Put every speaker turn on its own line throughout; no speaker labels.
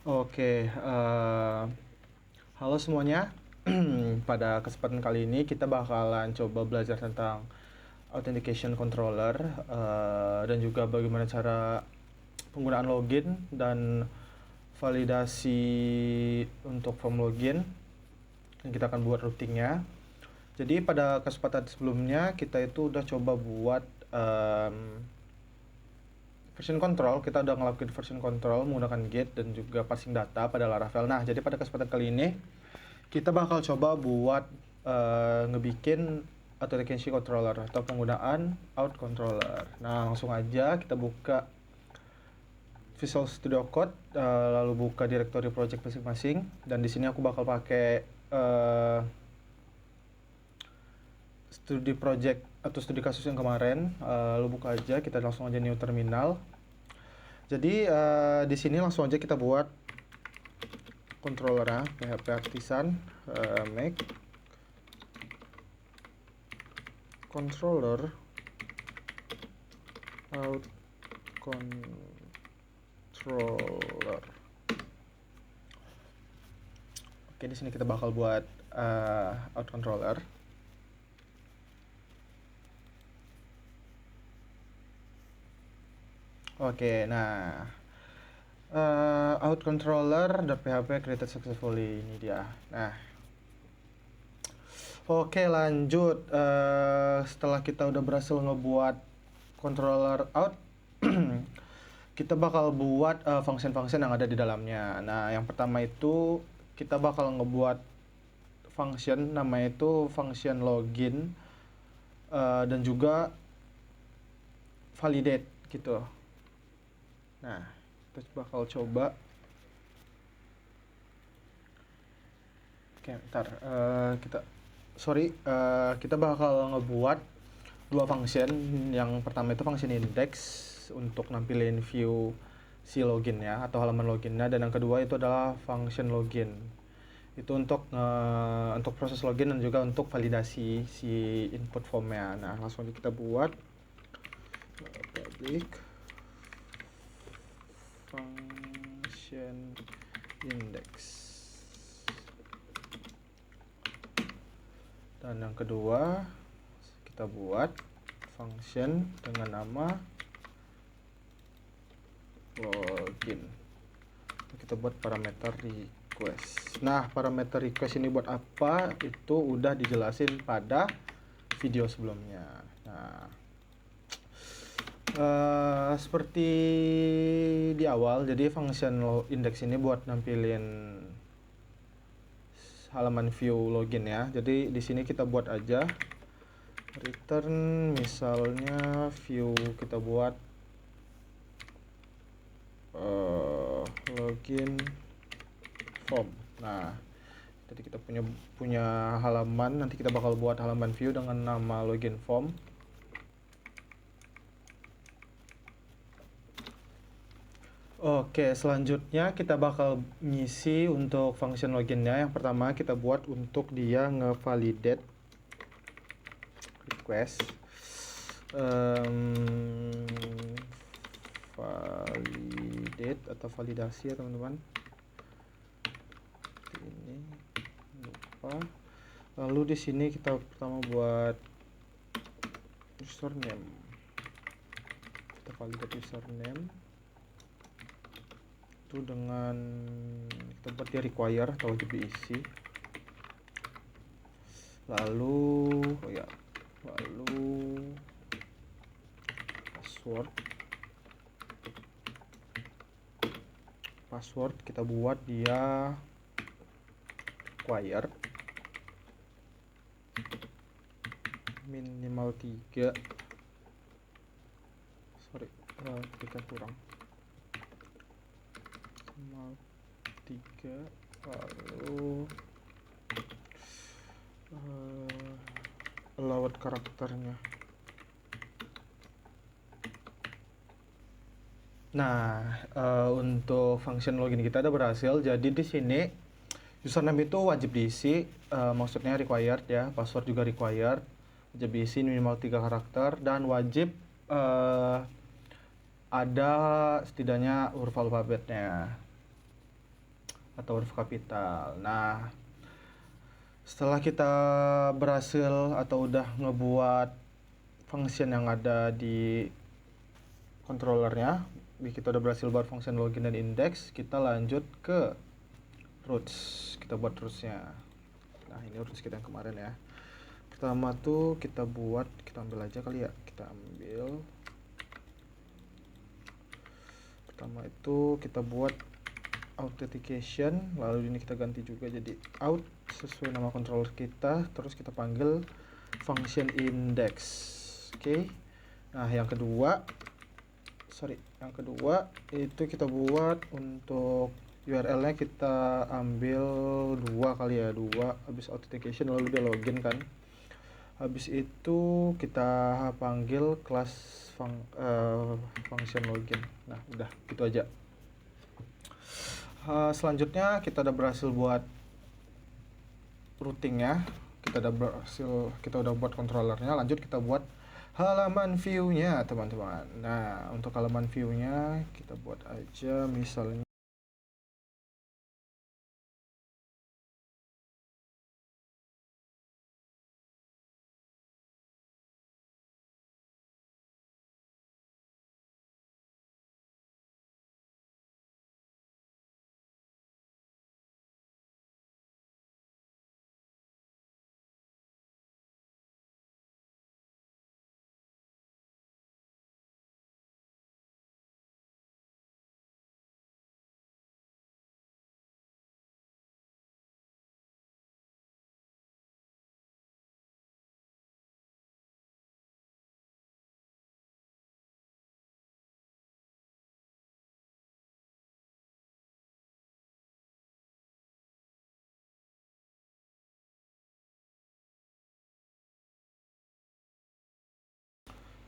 Oke, halo semuanya. Pada kesempatan kali ini kita bakalan coba belajar tentang authentication controller dan juga bagaimana cara penggunaan login dan validasi untuk form login. Dan kita akan buat routingnya. Jadi pada kesempatan sebelumnya kita itu udah coba buat version control. Kita udah ngelakuin version control menggunakan gate dan juga passing data pada Laravel. Nah, jadi pada kesempatan kali ini kita bakal coba buat ngebikin authentication controller atau penggunaan out controller. Nah, langsung aja kita buka Visual Studio Code, lalu buka directory project masing-masing, dan di sini aku bakal pakai studi project atau studi kasus yang kemarin. Lalu buka aja, kita langsung aja new terminal. Jadi di sini langsung aja kita buat controllernya PHP artisan make controller out controller. Oke, di sini kita bakal buat out controller. Oke, nah out controller.php created successfully, ini dia. Nah, oke, lanjut. Setelah kita udah berhasil ngebuat controller out, kita bakal buat function-function yang ada di dalamnya. Nah, yang pertama itu kita bakal ngebuat function, namanya itu function login dan juga validate gitu. Nah, kita bakal coba. Oke, ntar kita bakal ngebuat dua function. Yang pertama itu function index untuk nampilin view si login ya, atau halaman loginnya, dan yang kedua itu adalah function login. Itu untuk proses login dan juga untuk validasi si input formnya. Nah, langsung aja kita buat public function index. Dan yang kedua kita buat function dengan nama login. Kita buat parameter request. Nah, parameter request ini buat apa? Itu udah dijelasin pada video sebelumnya. Nah, seperti di awal, jadi function index ini buat nampilin halaman view login ya. Jadi di sini kita buat aja return, misalnya view kita buat login form. Nah, jadi kita punya halaman, nanti kita bakal buat halaman view dengan nama login form. Oke, selanjutnya kita bakal ngisi untuk function loginnya. Yang pertama kita buat untuk dia ngevalidate request. Validate atau validasi ya teman-teman. Ini lupa. Lalu di sini kita pertama buat username. Kita validate username itu dengan kita buat dia require atau wajib diisi. Lalu password kita buat dia require minimal 3. Kita kurang minimal 3. Lalu allowed karakternya. Nah, untuk function login kita udah berhasil. Jadi di sini username itu wajib diisi, maksudnya required ya. Password juga required, wajib diisi minimal 3 karakter, dan wajib ada setidaknya huruf alfabetnya. atau huruf kapital. Nah, setelah kita berhasil atau udah ngebuat function yang ada di controllernya, kita udah berhasil buat function login dan index, kita lanjut ke roots. Kita buat rootsnya. Nah, ini roots kita yang kemarin ya. Pertama tuh kita ambil aja kali ya. Kita ambil pertama itu kita buat authentication, lalu ini kita ganti juga jadi out sesuai nama controller kita, terus kita panggil function index. Oke. Nah, yang kedua itu kita buat untuk URL-nya kita ambil 2 kali ya, 2 habis authentication lalu dia login kan. Habis itu kita panggil kelas function login. Nah, udah gitu aja. Selanjutnya kita udah berhasil buat routingnya, kita udah buat controllernya. Lanjut kita buat halaman view-nya teman-teman. Nah, untuk halaman view-nya kita buat aja misalnya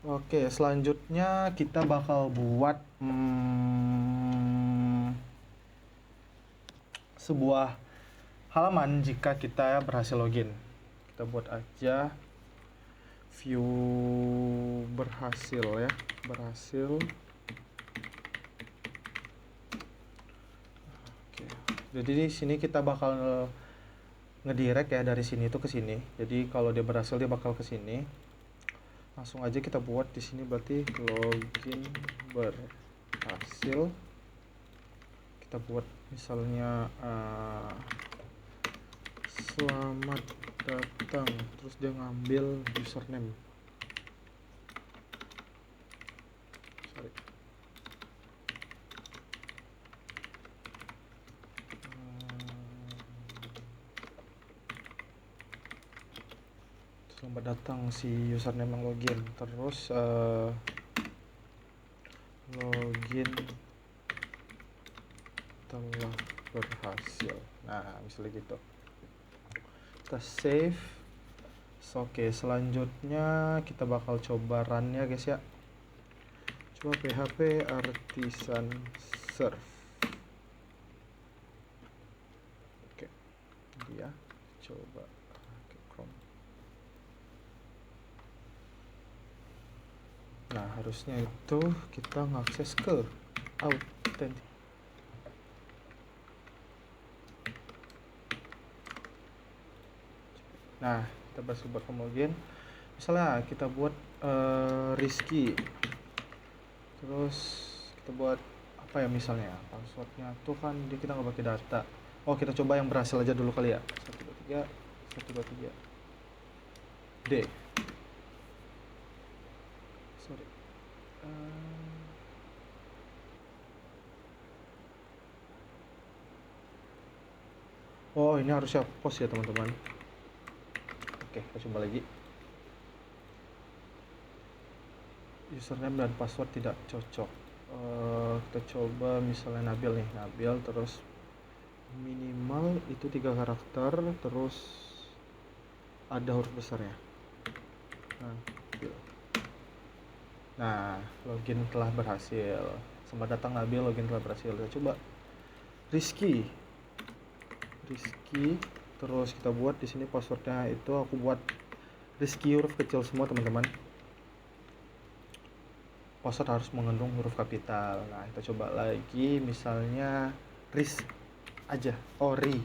Oke, selanjutnya kita bakal buat sebuah halaman jika kita berhasil login. Kita buat aja view berhasil ya, berhasil. Oke. Jadi di sini kita bakal ngedirect ya dari sini itu ke sini. Jadi kalau dia berhasil dia bakal ke sini. Langsung aja kita buat di sini berarti login berhasil. Kita buat misalnya selamat datang, terus dia ngambil username. Selamat datang si username yang login, terus login telah berhasil. Nah, misalnya gitu. Kita save. Oke, selanjutnya kita bakal coba run ya guys ya. Coba php artisan serve. Oke, dia coba ke Chrome. Nah, harusnya itu kita ngakses ke authentic. Nah, kita bahas buat login. Misalnya kita buat Rizky. Terus kita buat apa ya misalnya? Passwordnya tuh kan kita nggak pakai data. Oh, kita coba yang berhasil aja dulu kali ya. 123 D. Sorry. Oh, ini harusnya post ya teman-teman. Oke, kita coba lagi. Username dan password tidak cocok. Kita coba misalnya Nabil nih, Nabil terus minimal itu 3 karakter, terus ada huruf besarnya. Nah, login telah berhasil. Selamat datang Nabil, login telah berhasil. Kita coba Rizky, terus kita buat di sini passwordnya itu aku buat Rizky huruf kecil semua teman-teman. Password harus mengandung huruf kapital. Nah, kita coba lagi misalnya aja, ori.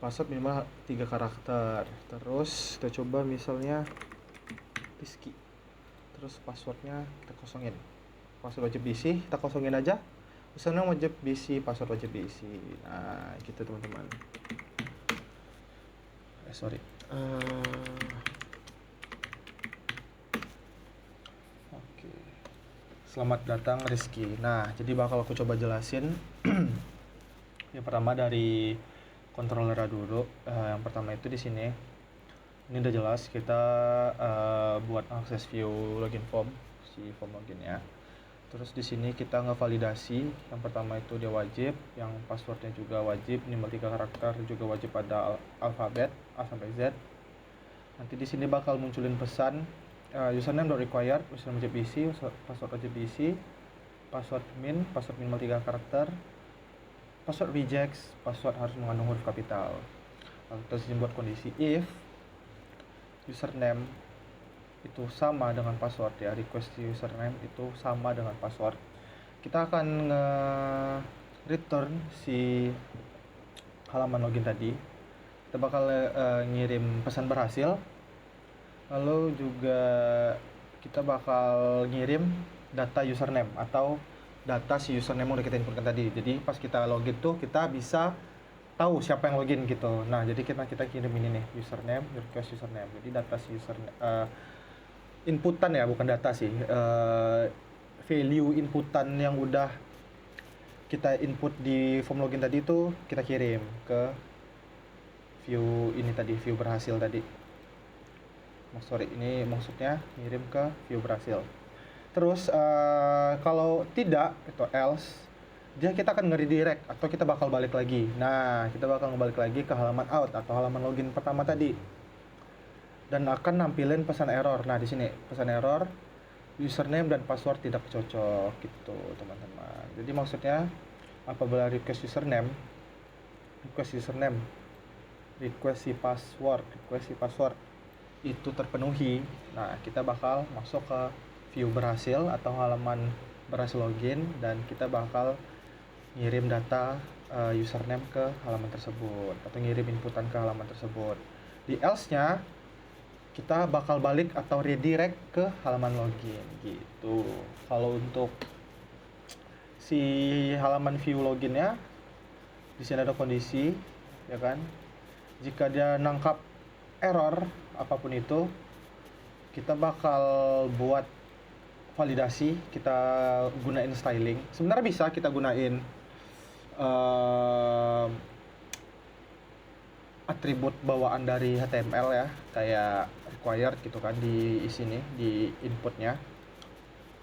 Password minimal 3 karakter. Terus kita coba misalnya Rizky. Terus passwordnya kita kosongin. Password wajib diisi kita kosongin aja. Username wajib diisi, password wajib diisi. Nah gitu teman-teman. Sorry. Oke. Selamat datang Rizky. Nah jadi bakal aku coba jelasin. Yang pertama dari controllernya dulu. Yang pertama itu di sini. Ini udah jelas kita buat akses view login form, si form loginnya. Terus di sini kita ngevalidasi. Yang pertama itu dia wajib, yang passwordnya juga wajib, minimal 3 karakter juga wajib pada alfabet A sampai Z. Nanti di sini bakal munculin pesan username not required, username wajib diisi, password wajib diisi, password minimal 3 karakter, password rejects, password harus mengandung huruf kapital. Terus ini buat kondisi if username itu sama dengan password ya, request username itu sama dengan password, kita akan return si halaman login tadi. Kita bakal ngirim pesan berhasil, lalu juga kita bakal ngirim data username atau data si username yang udah kita inputkan tadi. Jadi pas kita login tuh kita bisa tahu siapa yang login gitu. Nah jadi kita kirim ini nih, username, request username. Jadi data si username inputan ya, bukan data sih, value inputan yang udah kita input di form login tadi itu kita kirim ke view ini tadi, view berhasil tadi. Ini maksudnya ngirim ke view berhasil. Terus kalau tidak, itu else, kita akan nge-redirect atau kita bakal balik lagi. Nah, kita bakal ngebalik lagi ke halaman out atau halaman login pertama tadi. Dan akan nampilin pesan error. Nah, di sini pesan error, username dan password tidak cocok gitu, teman-teman. Jadi maksudnya apabila request si password itu terpenuhi, nah kita bakal masuk ke view berhasil atau halaman berhasil login dan kita bakal ngirim data username ke halaman tersebut atau ngirim inputan ke halaman tersebut. Di else-nya kita bakal balik atau redirect ke halaman login gitu. Kalau untuk si halaman view loginnya, di sini ada kondisi, ya kan? Jika dia nangkap error apapun itu, kita bakal buat validasi, kita gunain styling. Sebenarnya bisa kita gunain atribut bawaan dari HTML ya, kayak required gitu kan di sini di inputnya.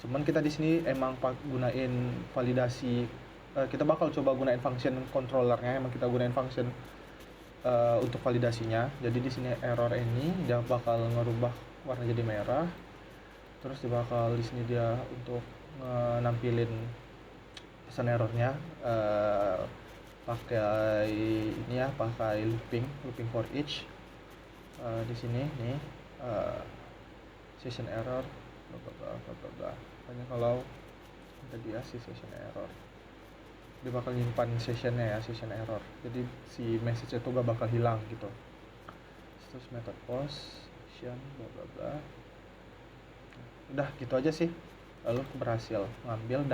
Cuman kita di sini emang gunain validasi, kita bakal coba gunain function controllernya, emang kita gunain function untuk validasinya. Jadi di sini error ini dia bakal ngerubah warna jadi merah. Terus dia bakal di sini dia untuk nampilin pesan errornya pakai ini ya, pakai looping for each. Di sini nih session error bla. Hanya kalau tadi ya si session error, dia bakal nyimpan sessionnya ya, session error. Jadi si message itu gak bakal hilang gitu. Terus method post session bla. Udah gitu aja sih. Lalu berhasil ngambil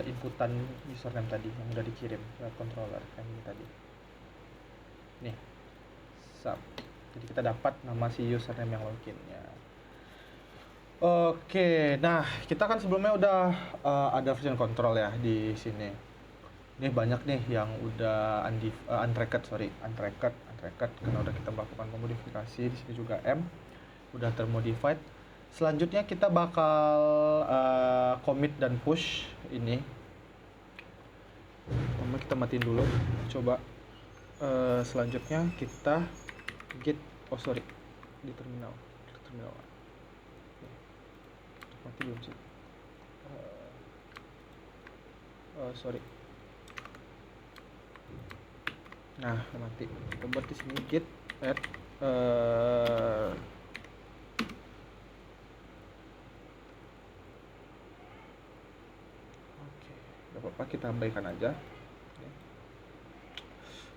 inputan username tadi yang udah dikirim ke controller yang ini tadi. Nih. Jadi kita dapat nama si username yang loginnya. Oke, nah kita kan sebelumnya udah ada version control ya di sini. Ini banyak nih yang udah untracked karena udah kita melakukan pemodifikasi. Di sini juga M udah termodified. Selanjutnya kita bakal commit dan push ini. Kita matiin dulu. Coba selanjutnya kita git di terminal. Mati belum sih? Nah, mati. Kita buat di sini git add Gak apa-apa, kita abaikan aja.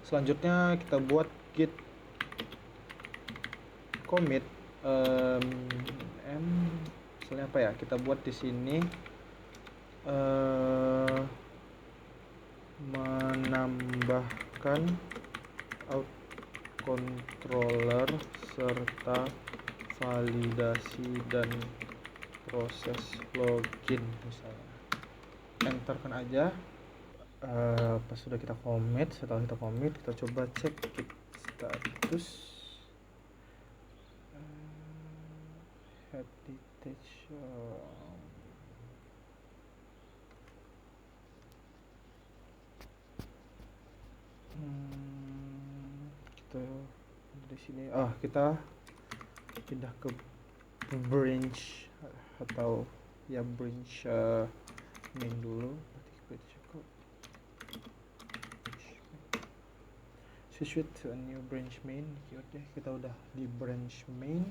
Selanjutnya kita buat git commit misalnya apa ya, kita buat di sini menambahkan out controller serta validasi dan proses login misalnya. Enter kan aja. Pas sudah kita commit, setelah kita commit kita coba cek git status head detection. Kita di sini kita pindah ke branch atau ya branch main dulu. Switch to a new branch main. Oke, kita udah di branch main.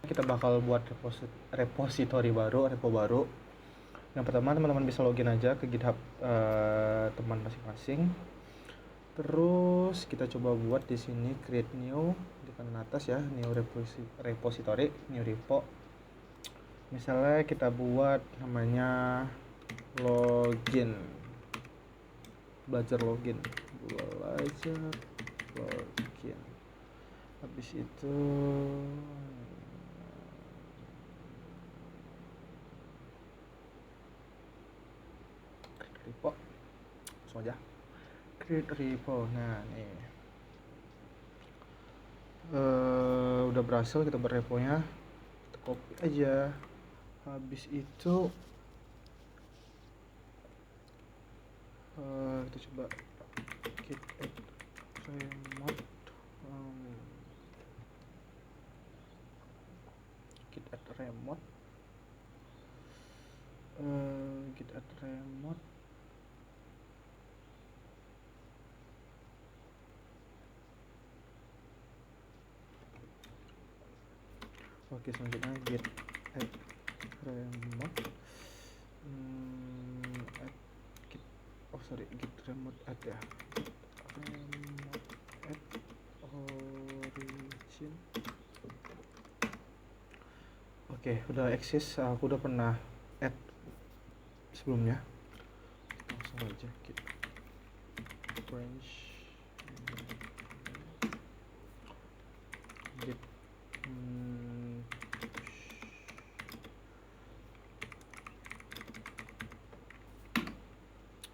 Kita bakal buat repository baru, repo baru. Yang pertama, teman-teman bisa login aja ke GitHub teman masing-masing. Terus kita coba buat di sini create new di kanan atas ya, new repository, new repo. Misalnya kita buat namanya login, belajar login. Habis itu create repo, langsung aja create repo. Nah nih udah berhasil kita berreponya, kita copy aja. Habis itu kita coba git add remote, git add remote, git add remote. Oke, selanjutnya git add remote, git remote add ya, git remote add origin. Oke, udah exist, aku udah pernah add sebelumnya. Langsung aja git branch git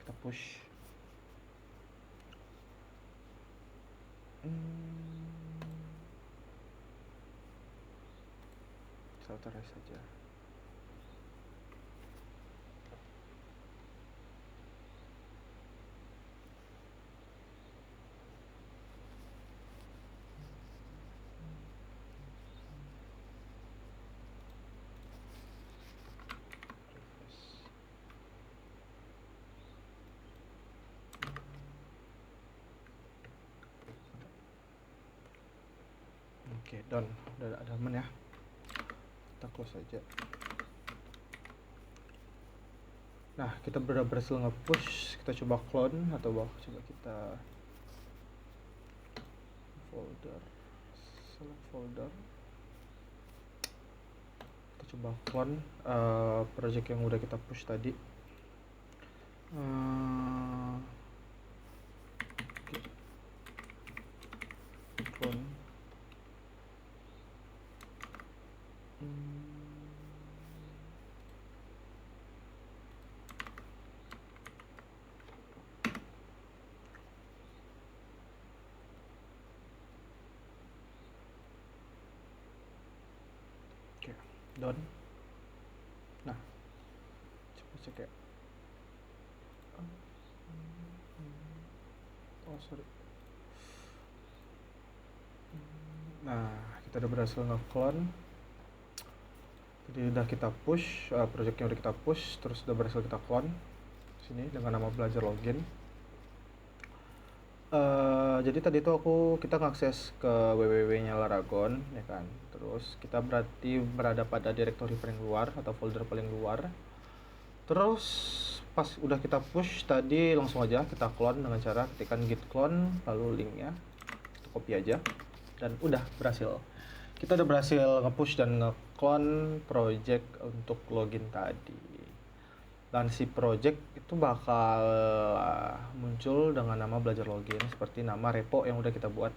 kita push. Authorize saja. Oke, done. Udah ada aman ya. Kita close aja. Nah, kita udah berhasil nge-push. Kita coba clone atau coba kita folder, select folder. Kita coba clone project yang udah kita push tadi. Clone. Oke, done. Nah, coba cek ya. Sorry. Nah, kita udah berhasil nge-clone. Jadi udah kita push, projectnya udah kita push, terus udah berhasil kita clone sini dengan nama belajar login. Jadi tadi tuh kita ngakses ke www-nya Laragon ya kan. Terus kita berarti berada pada direktori paling luar atau folder paling luar. Terus pas udah kita push tadi langsung aja kita clone dengan cara ketikkan git clone lalu linknya kita copy aja dan udah berhasil. Kita udah berhasil nge-push dan nge-clone project untuk login tadi. Dan si project itu bakal muncul dengan nama belajar login seperti nama repo yang udah kita buat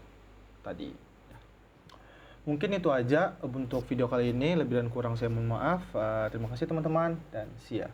tadi. Mungkin itu aja untuk video kali ini, lebih dan kurang saya mohon maaf. Terima kasih teman-teman dan see ya.